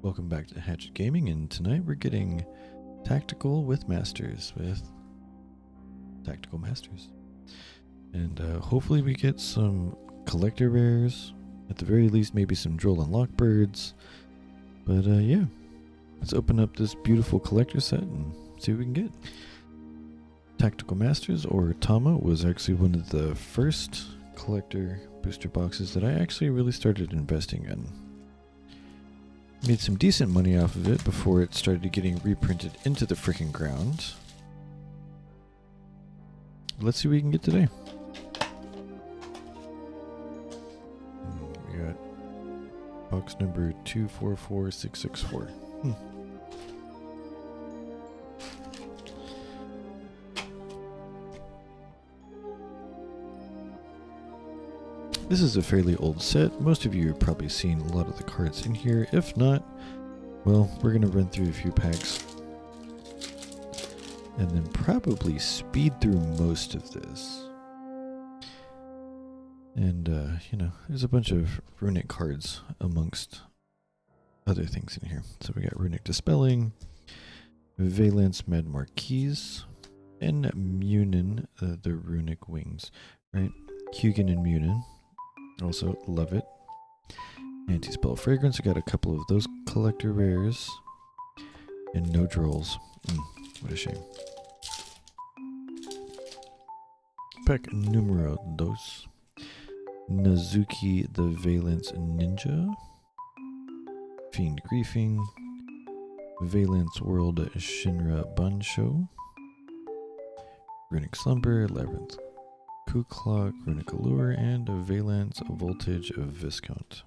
Welcome back to Hatchet Gaming, and tonight we're getting tactical with Masters, with Tactical Masters. And hopefully we get some collector rares, at the very least maybe some Droll and Lockbirds. But yeah, let's open up this beautiful collector set and see what we can get. Tactical Masters, or Tama, was actually one of the first collector booster boxes that I actually really started investing in. Made some decent money off of it before it started getting reprinted into the freaking ground. Let's see what we can get today. We got box number 244664. This is a fairly old set. Most of you have probably seen a lot of the cards in here. If not, well, we're going to run through a few packs and then probably speed through most of this. And, you know, there's a bunch of runic cards amongst other things in here. So we got Runic Dispelling, Valence Mad Marquise, and Munin, the Runic Wings, right? Hugin and Munin. Also love it. Anti-spell fragrance. I got a couple of those collector rares. And no Drolls. What a shame. Pack numero dos. Nazuki the Valence Ninja. Fiend Griefing. Valence World Shinra Bansho. Runic Slumber. Labyrinth Clock, Runic Allure, and a Valence Voltage of Viscount.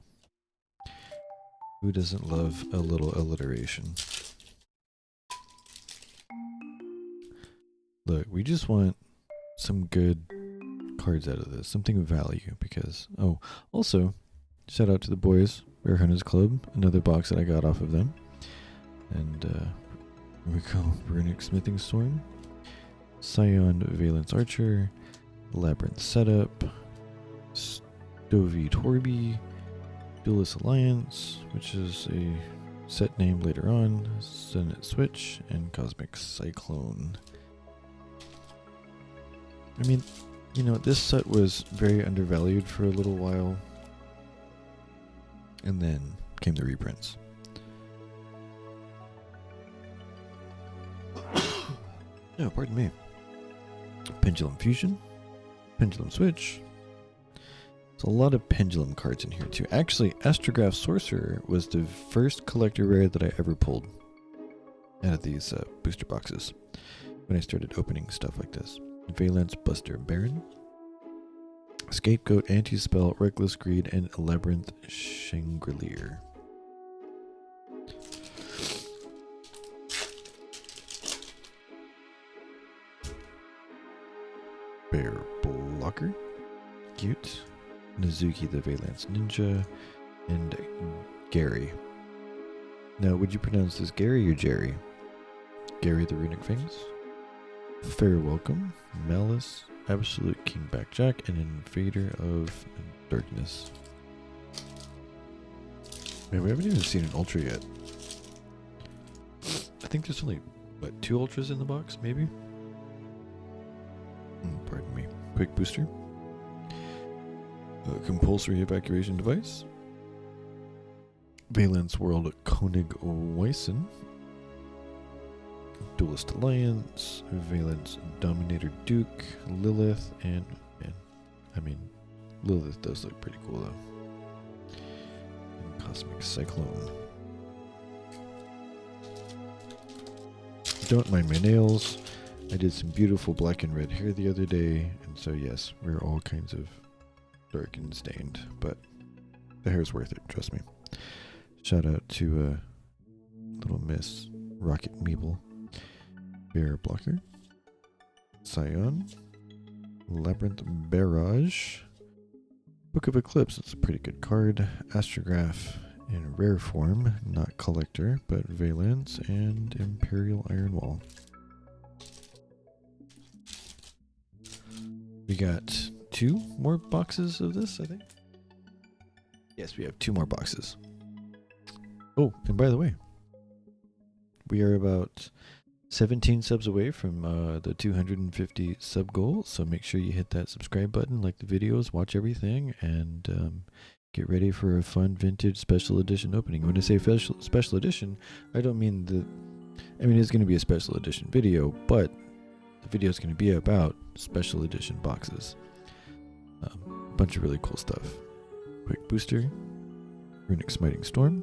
Who doesn't love a little alliteration? Look, we just want some good cards out of this, something of value, because, oh, also, shout out to the boys, Rare Hunters Club, another box that I got off of them. And, here we go, Runic Smithing Storm, Scion Valence Archer, Labyrinth Setup, Stovey Torby, Duelist Alliance, which is a set name later on, Senate Switch, and Cosmic Cyclone. I mean, you know, this set was very undervalued for a little while, and then came the reprints. No, pardon me. Pendulum Fusion. Pendulum Switch. There's a lot of pendulum cards in here too. Actually, Astrograph Sorcerer was the first collector rare that I ever pulled out of these booster boxes when I started opening stuff like this. Valence Buster Baron, Scapegoat Anti-Spell, Reckless Greed, and Labyrinth Shangri-Leer. Bear Blocker, cute. Nazuki the Valence Ninja, and Gary. Now, would you pronounce this Gary or Jerry? Gary the Runic Fangs, Fair Welcome, Malice, Absolute King Backjack, and Invader of Darkness. Man, we haven't even seen an Ultra yet. I think there's only, what, 2 Ultras in the box, maybe? Pardon me. Quick Booster. Compulsory Evacuation Device. Valence World Koenig Weissen. Duelist Alliance. Valence Dominator Duke. Lilith. And I mean, Lilith does look pretty cool though. And Cosmic Cyclone. Don't mind my nails. I did some beautiful black and red hair the other day, and so yes, we're all kinds of dark and stained, but the hair's worth it, trust me. Shout out to Little Miss Rocket Meeble, Bear Blocker, Scion, Labyrinth Barrage, Book of Eclipse, that's a pretty good card, Astrograph in rare form, not collector, but Valence, and Imperial Iron Wall. We got 2 more boxes of this, I think. Yes, we have 2 more boxes. Oh, and by the way, we are about 17 subs away from the 250 sub goal, so make sure you hit that subscribe button, like the videos, watch everything, and get ready for a fun vintage special edition opening. When I say special edition, I don't mean it's going to be a special edition video, but the video is going to be about special edition boxes. A bunch of really cool stuff. Quick booster, Runic Smiting Storm,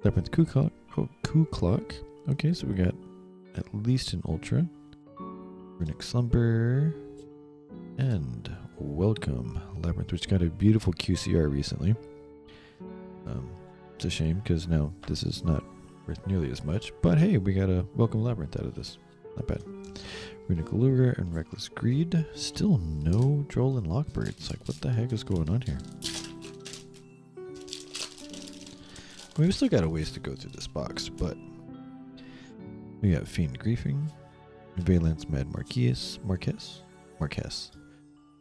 Labyrinth Coup Clock. Okay, so we got at least an Ultra, Runic Slumber, and Welcome Labyrinth, which got a beautiful QCR recently. It's a shame because now this is not worth nearly as much, but hey, we got a Welcome Labyrinth out of this. Not bad. Runic Allure and Reckless Greed. Still no Droll and Lockbirds. Like, what the heck is going on here? We've still got a ways to go through this box, but we got Fiend Griefing, Valence Mad Marquez,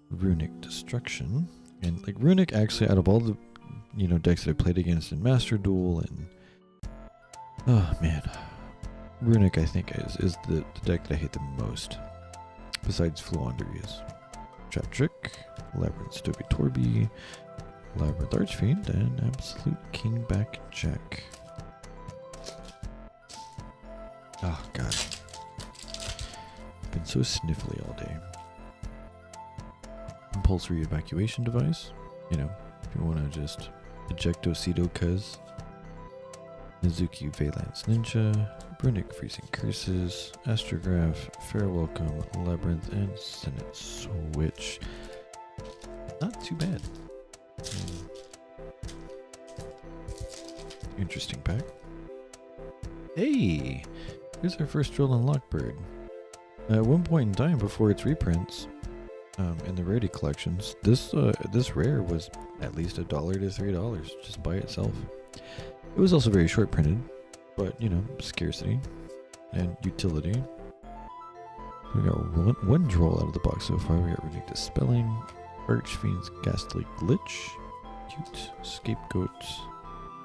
Runic Destruction, and like Runic actually out of all the decks that I played against in Master Duel, and oh man, Runic I think is the deck that I hate the most, besides Fluandrius. Trap Trick, Labyrinth Stovey Torby, Labyrinth Archfiend, and Absolute Kingback Jack. Oh god. Been so sniffly all day. Compulsory evacuation device. If you want to just eject Ocido cuz. Nizuki Valence Ninja, Runic Freezing Curses, Astrograph, Fair Welcome, Labyrinth, and Senate Switch. Not too bad. Interesting pack. Hey! Here's our first Droll and Lockbird. At one point in time before its reprints, in the rarity collections, this rare was at least $1 to $3 just by itself. It was also very short printed, but scarcity and utility. We got one Droll out of the box so far. We got Runic Dispelling, Archfiend's Ghastly Glitch, Cute Scapegoat,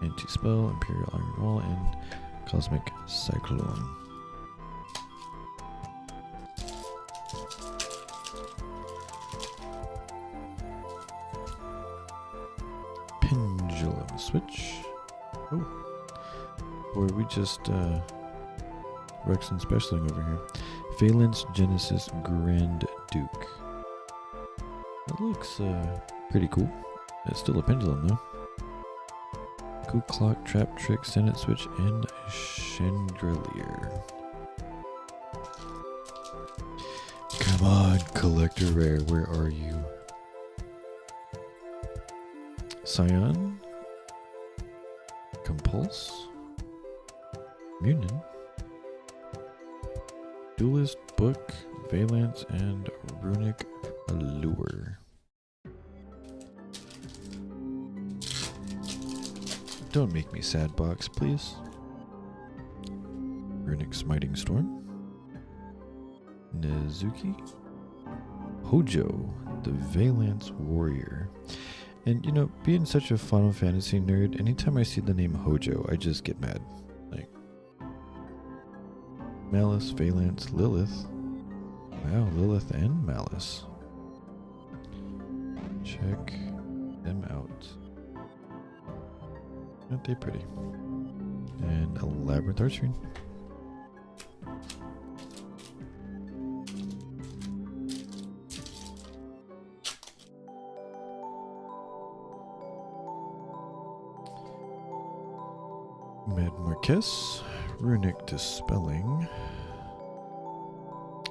Anti-Spell, Imperial Iron Wall, and Cosmic Cyclone. Pendulum Switch. Oh. Boy, we just Rex and Specialing over here. Valence Genesis Grand Duke. That looks pretty cool. It's still a pendulum though. Coup Clock, Trap Trick, Senate Switch, and Chandelier. Come on, Collector Rare, where are you? Scion, Compulse, Munin, Duelist Book, Valence, and Runic Allure. Don't make me sad, box, please. Runic Smiting Storm, Nizuki, Hojo, the Valence Warrior. And being such a Final Fantasy nerd, anytime I see the name Hojo, I just get mad. Like, Malice, Valence, Lilith. Wow, Lilith and Malice. Check them out. Aren't they pretty? And a Labyrinth Archfiend. Mad Marquez, Runic Dispelling,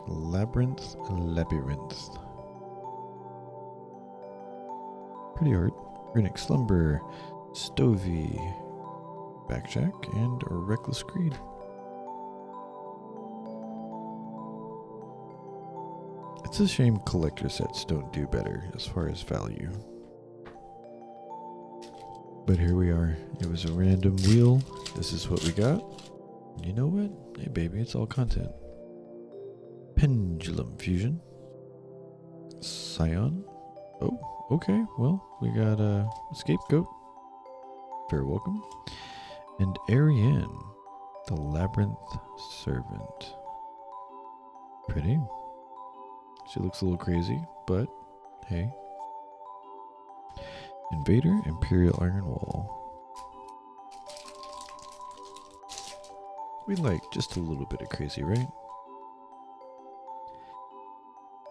Labyrinth. Pretty art. Runic Slumber, Stovey, Backjack, and Reckless Greed. It's a shame collector sets don't do better as far as value. But here we are. It was a random wheel. This is what we got. You know what? Hey baby, it's all content. Pendulum Fusion. Scion. Oh, okay. Well, we got a Scapegoat. Fair Welcome. And Ariane, the Labyrinth Servant. Pretty. She looks a little crazy, but hey. Invader, Imperial Iron Wall. We like just a little bit of crazy, right?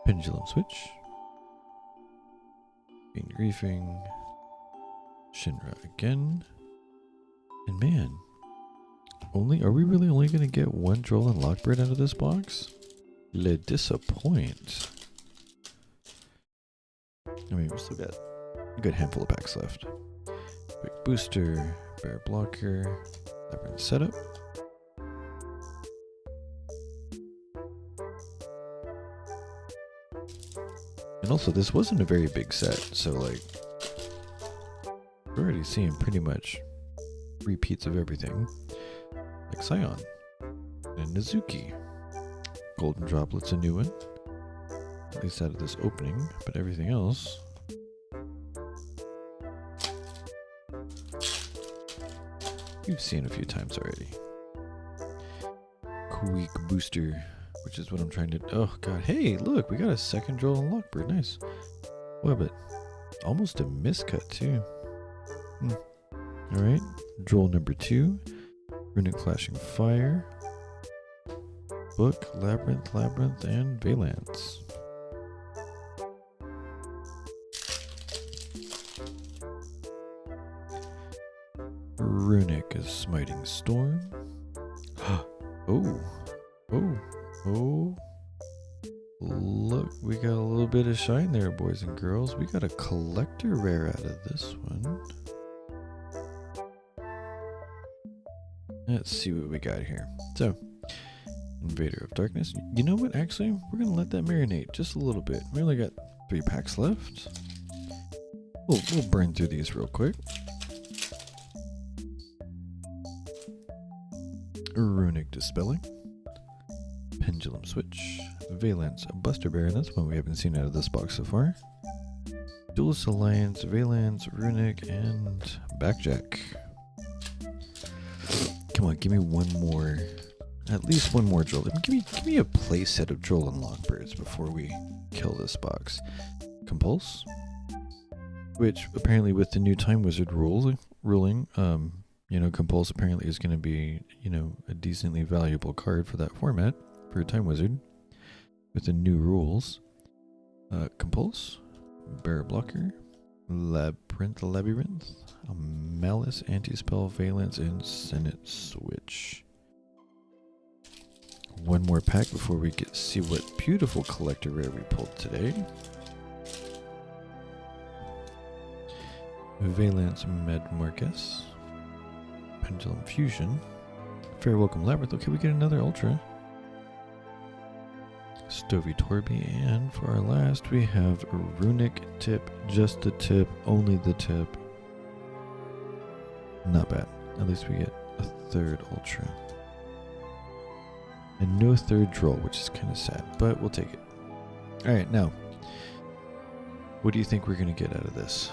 Pendulum Switch. Fiend Griefing. Shinra again. And man, are we really only going to get one Droll and Lockbird out of this box? Le disappoint. I mean, we still got a good handful of packs left. Quick Booster, Bear Blocker, Labyrinth Setup. And also, this wasn't a very big set, so like, we're already seeing pretty much repeats of everything. Like Scion and Nizuki. Golden Droplet's a new one. At least out of this opening, but everything else. You've seen a few times already. Quick Booster, which is what I'm trying to... Oh god, hey, look, we got a second Droll and Lockbird, nice. Well, but almost a miscut too. Alright, Droll number 2. Runic Flashing Fire. Book, Labyrinth, and Valance. Runic is Smiting Storm. Oh. Look, we got a little bit of shine there, boys and girls. We got a collector rare out of this one. Let's see what we got here. So, Invader of Darkness. You know what? Actually, we're going to let that marinate just a little bit. We only got 3 packs left. We'll burn through these real quick. Runic Dispelling. Pendulum Switch. Valance Buster Bear. That's one we haven't seen out of this box so far. Duelist Alliance, Valance, Runic, and Backjack. Come on, give me one more. At least one more Droll. Give me a play set of Droll and Lockbirds before we kill this box. Compulse. Which apparently with the new Time Wizard ruling, Compulse apparently is going to be, a decently valuable card for that format for a Time Wizard with the new rules. Compulse, Bear Blocker, Labyrinth, Malice, Anti-Spell, Valance, and Senate Switch. One more pack before we see what beautiful collector rare we pulled today. Valance Med Marcus. Pendulum Fusion. Fair Welcome Labyrinth. Okay, we get another Ultra. Stovey Torby. And for our last, we have a Runic Tip. Just the tip. Only the tip. Not bad. At least we get a third Ultra. And no third Droll, which is kind of sad, but we'll take it. Alright, now, what do you think we're going to get out of this?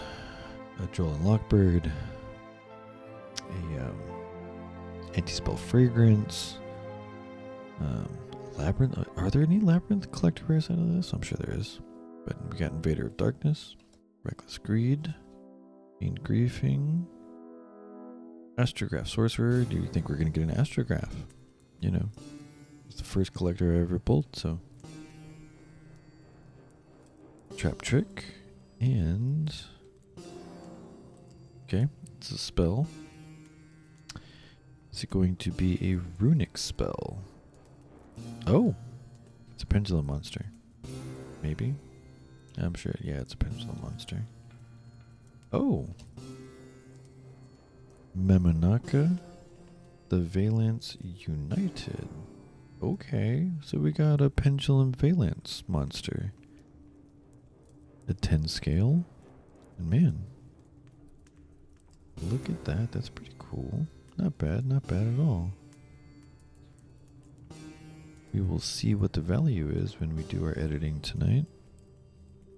A Droll and Lockbird, a Anti-Spell Fragrance, Labyrinth. Are there any Labyrinth collector rares out of this? I'm sure there is. But we got Invader of Darkness, Reckless Greed, Fiend Griefing, Astrograph Sorcerer. Do you think we're going to get an Astrograph? It's the first collector I ever pulled, so. Trap Trick, and... Okay, it's a spell. Is it going to be a runic spell? Oh! It's a pendulum monster. Maybe? I'm sure, yeah, it's a pendulum monster. Oh! Memonaka, the Valance United. Okay, so we got a pendulum Valance monster. A 10 scale. And man, look at that. That's pretty cool. Not bad at all. We will see what the value is when we do our editing tonight.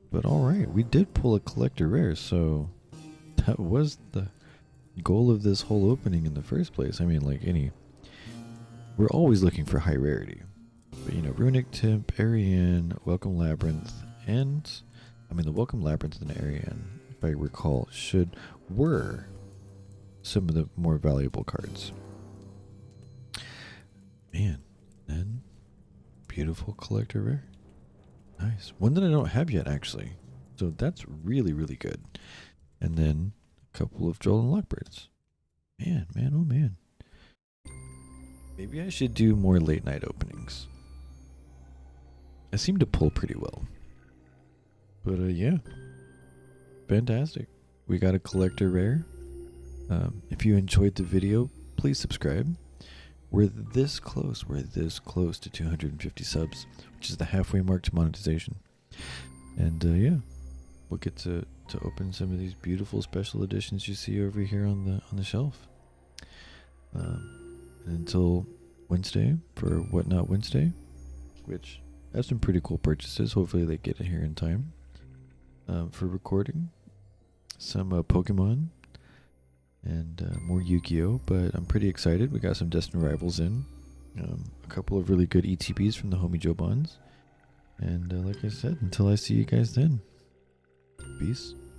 But alright, we did pull a collector rare, so that was the goal of this whole opening in the first place. I mean, like we're always looking for high rarity. But, Runic Tip, Ariane, Welcome Labyrinth, and, the Welcome Labyrinth and Ariane, if I recall, were some of the more valuable cards. Man, then, beautiful collector rare. Nice. One that I don't have yet, actually. So that's really, really good. And then a couple of Joel and Lockbirds. Man, oh man. Maybe I should do more late night openings. I seem to pull pretty well. But yeah. Fantastic. We got a collector rare. If you enjoyed the video, please subscribe. We're this close. We're this close to 250 subs, which is the halfway mark to monetization. And yeah, we'll get to open some of these beautiful special editions you see over here on the shelf. Until Wednesday for Whatnot Wednesday, which has some pretty cool purchases. Hopefully they get it here in time for recording. Some Pokemon and more Yu-Gi-Oh! But I'm pretty excited. We got some Destined Rivals in. A couple of really good ETBs from the Homie Joe Bonds. And like I said, until I see you guys then, peace.